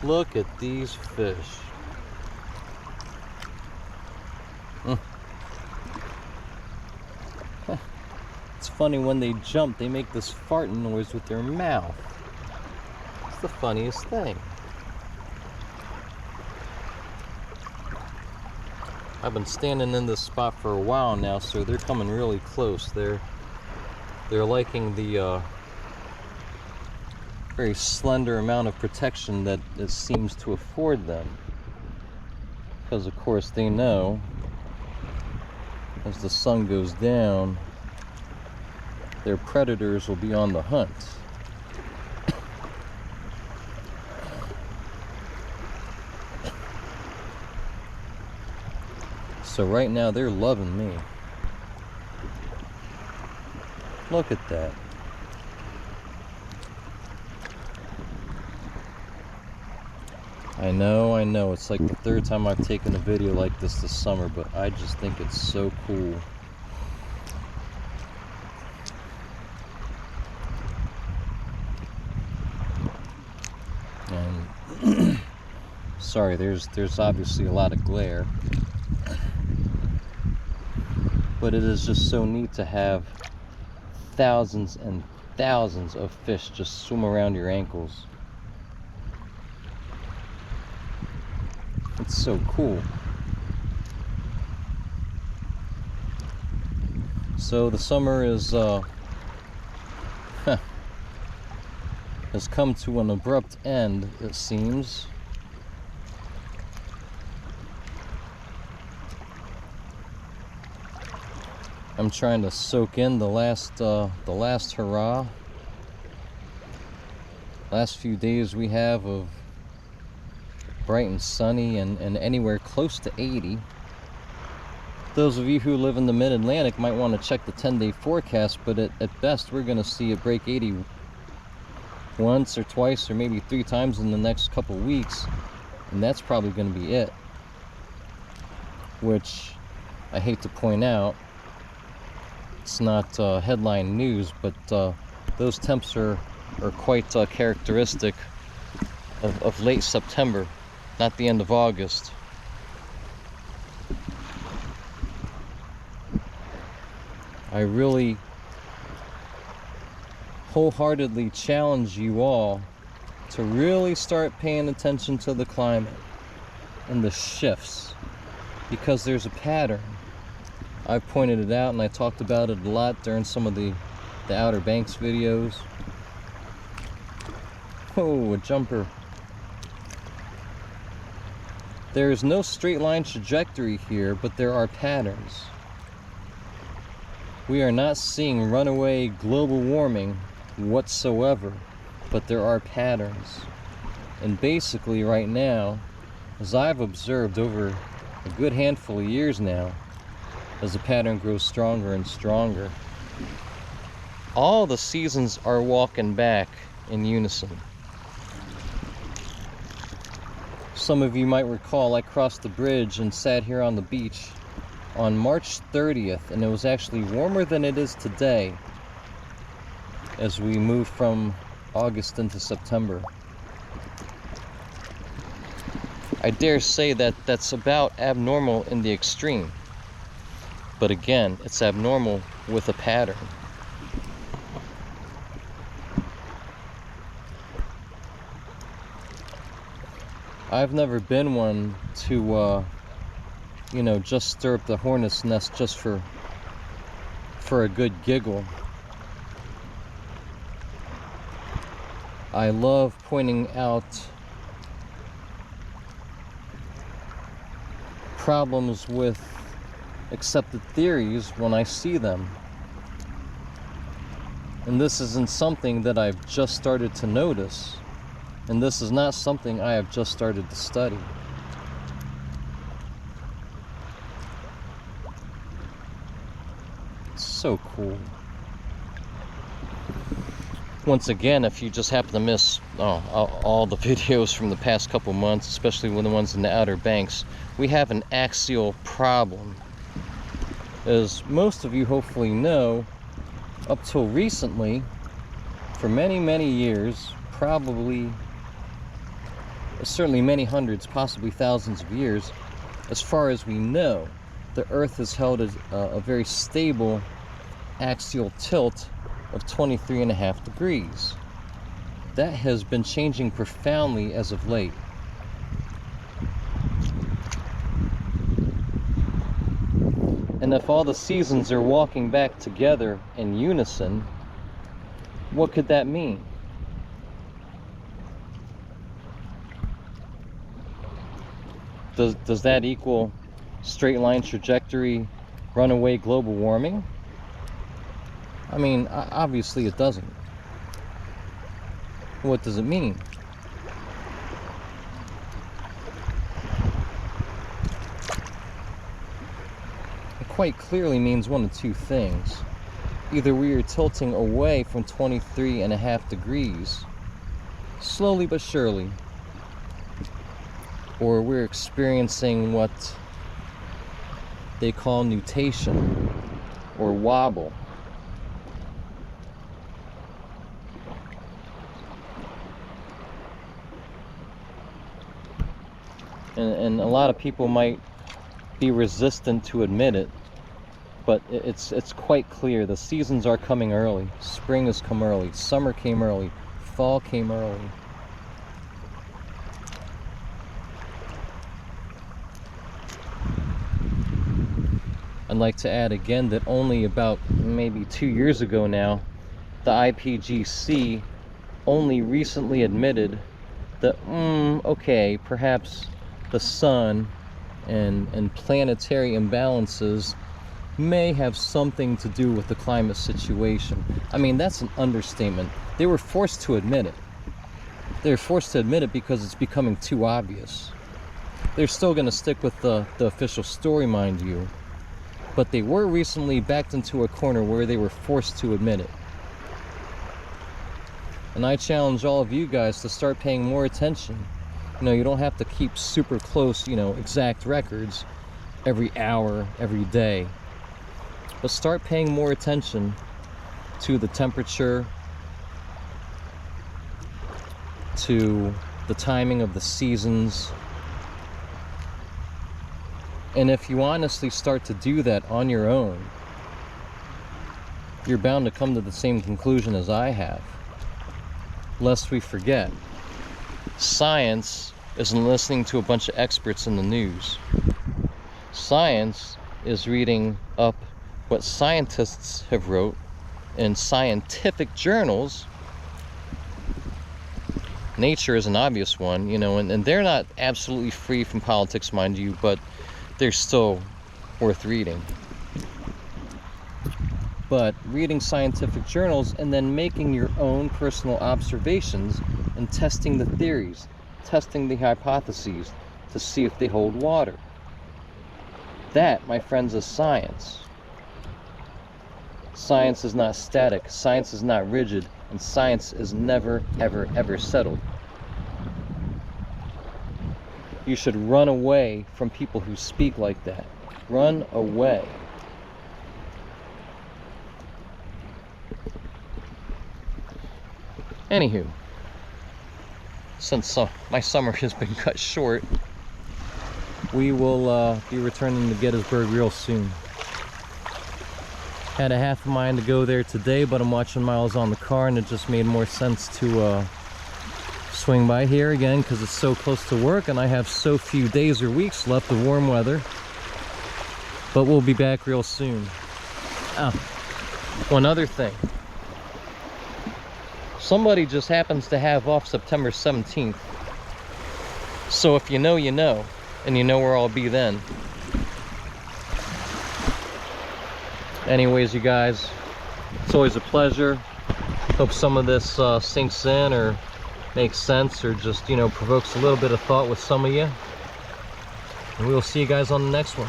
Look at these fish. It's funny, when they jump, they make this farting noise with their mouth. It's the funniest thing. I've been standing in this spot for a while now, so they're coming really close. They're liking the very slender amount of protection that it seems to afford them, because of course they know as the sun goes down, their predators will be on the hunt. So right now they're loving me. Look at that. I know, it's like the third time I've taken a video like this summer, but I just think it's so cool. And sorry, there's obviously a lot of glare, but it is just so neat to have thousands and thousands of fish just swim around your ankles. It's so cool. So the summer is has come to an abrupt end, it seems. I'm trying to soak in the last hurrah. Last few days we have of bright and sunny and anywhere close to 80. Those of you who live in the mid-Atlantic might want to check the 10-day forecast, but at best we're going to see it break 80 once or twice or maybe 3 times in the next couple weeks, and that's probably going to be it. Which I hate to point out, it's not headline news, but those temps are quite characteristic of late September, not the end of August. I really wholeheartedly challenge you all to really start paying attention to the climate and the shifts, because there's a pattern. I've pointed it out and I talked about it a lot during some of the Outer Banks videos. Oh, a jumper. There is no straight line trajectory here, but there are patterns. We are not seeing runaway global warming whatsoever, but there are patterns. And basically right now, as I've observed over a good handful of years now, as the pattern grows stronger and stronger, all the seasons are walking back in unison. Some of you might recall I crossed the bridge and sat here on the beach on March 30th, and it was actually warmer than it is today as we move from August into September. I dare say that that's about abnormal in the extreme, but again, it's abnormal with a pattern. I've never been one to you know, just stir up the hornet's nest just for a good giggle. I love pointing out problems with accepted theories when I see them. And this isn't something that I've just started to notice. And this is not something I have just started to study. It's so cool. Once again, if you just happen to miss all the videos from the past couple months, especially the ones in the Outer Banks, we have an axial problem. As most of you hopefully know, up till recently, for many, many years, probably certainly many hundreds, possibly thousands of years, as far as we know, the Earth has held a very stable axial tilt of 23.5 degrees. That has been changing profoundly as of late. And if all the seasons are walking back together in unison, what could that mean? Does that equal straight line trajectory, runaway global warming? I mean, obviously it doesn't. What does it mean? It quite clearly means one of two things. Either we are tilting away from 23.5 degrees, slowly but surely, or we're experiencing what they call nutation or wobble. And a lot of people might be resistant to admit it, but it's quite clear. The seasons are coming early. Spring has come early. Summer came early. Fall came early. I'd like to add again that only about maybe 2 years ago now, the IPCC only recently admitted that, okay, perhaps the sun and planetary imbalances may have something to do with the climate situation. I mean, that's an understatement. They were forced to admit it. They were forced to admit it because it's becoming too obvious. They're still going to stick with the official story, mind you, but they were recently backed into a corner where they were forced to admit it. And I challenge all of you guys to start paying more attention. You know, you don't have to keep super close, exact records every hour, every day. But start paying more attention to the temperature, to the timing of the seasons. And if you honestly start to do that on your own, you're bound to come to the same conclusion as I have. Lest we forget, science isn't listening to a bunch of experts in the news. Science is reading up what scientists have wrote in scientific journals. Nature is an obvious one, and they're not absolutely free from politics, mind you, but they're still worth reading. But reading scientific journals and then making your own personal observations and testing the theories, testing the hypotheses to see if they hold water. That, my friends, is science. Science is not static, science is not rigid, and science is never, ever, ever settled. You should run away from people who speak like that. Run away. Anywho, since my summer has been cut short, we will be returning to Gettysburg real soon. Had a half a mind to go there today, but I'm watching miles on the car, and it just made more sense to swing by here again because it's so close to work and I have so few days or weeks left of warm weather. But we'll be back real soon. One other thing. Somebody just happens to have off September 17th. So if you know, you know. And you know where I'll be then. Anyways, you guys, it's always a pleasure. Hope some of this sinks in or makes sense or just, provokes a little bit of thought with some of you. And we'll see you guys on the next one.